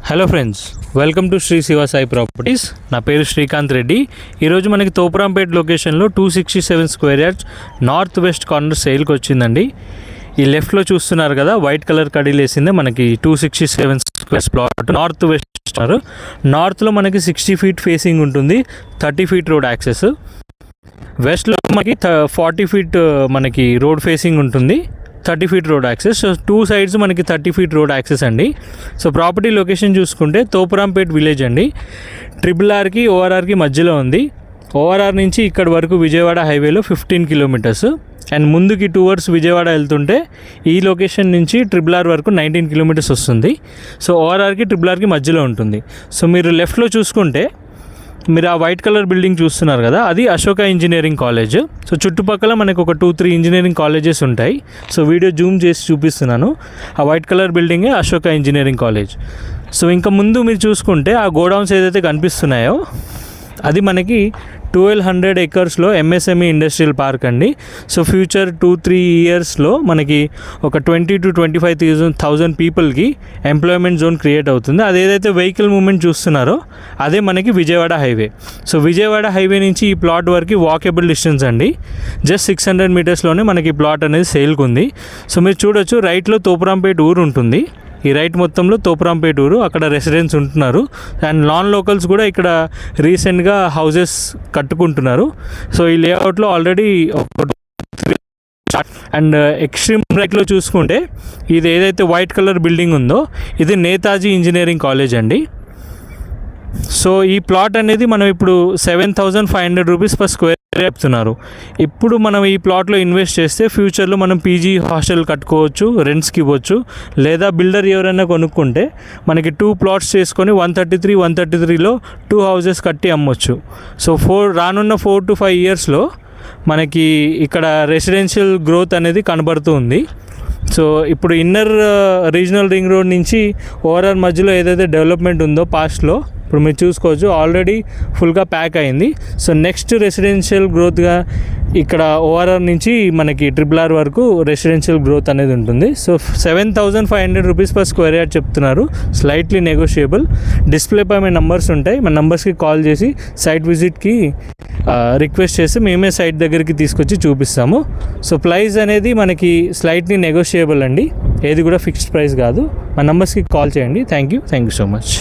Hello friends, welcome to Shri Shiva Sai properties. నా పేరు శ్రీకాంత్ రెడ్డి. ఈరోజు మనకి తోపురాంపేట్ లొకేషన్లో 267 square yards north west corner సేల్కి వచ్చిందండి. ఈ లెఫ్ట్లో చూస్తున్నారు కదా, వైట్ కలర్ కడీలు వేసిందే మనకి 267 స్క్వేర్స్ ప్లాట్ నార్త్ వెస్ట్. నార్త్లో మనకి 60 ఫీట్ ఫేసింగ్ ఉంటుంది, 30 ఫీట్ రోడ్ యాక్సెస్. వెస్ట్లో మనకి 40 ఫీట్ మనకి రోడ్ ఫేసింగ్ ఉంటుంది, 30 feet road access. So 2 sides మనకి 30 ఫీట్ రోడ్ యాక్సెస్ అండి. సో ప్రాపర్టీ లొకేషన్ చూసుకుంటే తోపురాంపేట్ విలేజ్ అండి. RRRకి ORRకి మధ్యలో ఉంది. ORR నుంచి ఇక్కడ వరకు విజయవాడ హైవేలో 15 కిలోమీటర్స్. అండ్ ముందుకి టువర్డ్స్ విజయవాడ వెళ్తుంటే ఈ లొకేషన్ నుంచి RRR వరకు 19 కిలోమీటర్స్ వస్తుంది. సో ORRకి RRRకి మధ్యలో ఉంటుంది. సో మీరు లెఫ్ట్లో చూసుకుంటే మీరు ఆ వైట్ కలర్ బిల్డింగ్ చూస్తున్నారు కదా, అది అశోక ఇంజనీరింగ్ కాలేజ్. సో చుట్టుపక్కల మనకు ఒక 2-3 ఇంజనీరింగ్ కాలేజెస్ ఉంటాయి. సో వీడియో జూమ్ చేసి చూపిస్తున్నాను. ఆ వైట్ కలర్ బిల్డింగే అశోక ఇంజనీరింగ్ కాలేజ్. సో ఇంకా ముందు మీరు చూసుకుంటే ఆ గోడౌన్స్ ఏదైతే కనిపిస్తున్నాయో అది మనకి 1200 ఎకర్స్లో MSME ఇండస్ట్రియల్ పార్క్ అండి. సో ఫ్యూచర్ 2-3 ఇయర్స్లో మనకి ఒక 20,000 to 25,000 పీపుల్కి ఎంప్లాయ్మెంట్ జోన్ క్రియేట్ అవుతుంది. అదేదైతే వెహికల్ మూవ్మెంట్ చూస్తున్నారో అదే మనకి Vijayawada highway. So Vijayawada highway నుంచి ఈ ప్లాట్ వరకు వాకబుల్ డిస్టెన్స్ అండి. జస్ట్ 600 మీటర్స్లోనే మనకి ప్లాట్ అనేది సేల్కి ఉంది. సో మీరు చూడొచ్చు, రైట్లో తోపురాంపేట్ ఊరు ఉంటుంది. ఈ రైట్ మొత్తంలో తోపురాంపేట ఊరు, అక్కడ రెసిడెంట్స్ ఉంటున్నారు. అండ్ నాన్ లోకల్స్ కూడా ఇక్కడ రీసెంట్గా హౌజెస్ కట్టుకుంటున్నారు. సో ఈ లేఅవుట్లో ఆల్రెడీ అండ్ ఎక్స్ట్రీమ్ రైట్లో చూసుకుంటే ఇది ఏదైతే వైట్ కలర్ బిల్డింగ్ ఉందో ఇది నేతాజీ ఇంజనీరింగ్ కాలేజ్ అండి. సో ఈ ప్లాట్ అనేది మనం ఇప్పుడు 7,500 రూపీస్ పర్ స్క్వేర్ చెప్తున్నారు. ఇప్పుడు మనం ఈ ప్లాట్లో ఇన్వెస్ట్ చేస్తే ఫ్యూచర్లో మనం పీజీ హాస్టల్ కట్టుకోవచ్చు, రెంట్స్కి ఇవ్వచ్చు. లేదా బిల్డర్ ఎవరైనా కొనుక్కుంటే మనకి 2 ప్లాట్స్ చేసుకొని 133లో 2 హౌజెస్ కట్టి అమ్మొచ్చు. సో రానున్న 4 to 5 ఇయర్స్లో మనకి ఇక్కడ రెసిడెన్షియల్ గ్రోత్ అనేది కనబడుతూ ఉంది. సో ఇప్పుడు ఇన్నర్ రీజనల్ రింగ్ రోడ్ నుంచి ORR మధ్యలో ఏదైతే డెవలప్మెంట్ ఉందో పాస్ట్లో ఇప్పుడు మీరు చూసుకోవచ్చు, ఆల్రెడీ ఫుల్గా ప్యాక్ అయింది. సో నెక్స్ట్ రెసిడెన్షియల్ గ్రోత్గా ఇక్కడ ORR నుంచి మనకి RRR వరకు రెసిడెన్షియల్ గ్రోత్ అనేది ఉంటుంది. So 7,500 rupees per square yard చెప్తున్నారు, స్లైట్లీ నెగోషియబుల్. డిస్ప్లేపై మన నంబర్స్ ఉంటాయి, మన నంబర్స్కి కాల్ చేసి సైట్ విజిట్కి రిక్వెస్ట్ చేసి మేమే సైట్ దగ్గరికి తీసుకొచ్చి చూపిస్తాము. సో ప్రైస్ అనేది మనకి స్లైట్లీ నెగోషియబుల్ అండి, ఏది కూడా ఫిక్స్డ్ ప్రైస్ కాదు. మన నంబర్స్కి కాల్ చేయండి. Thank you so much.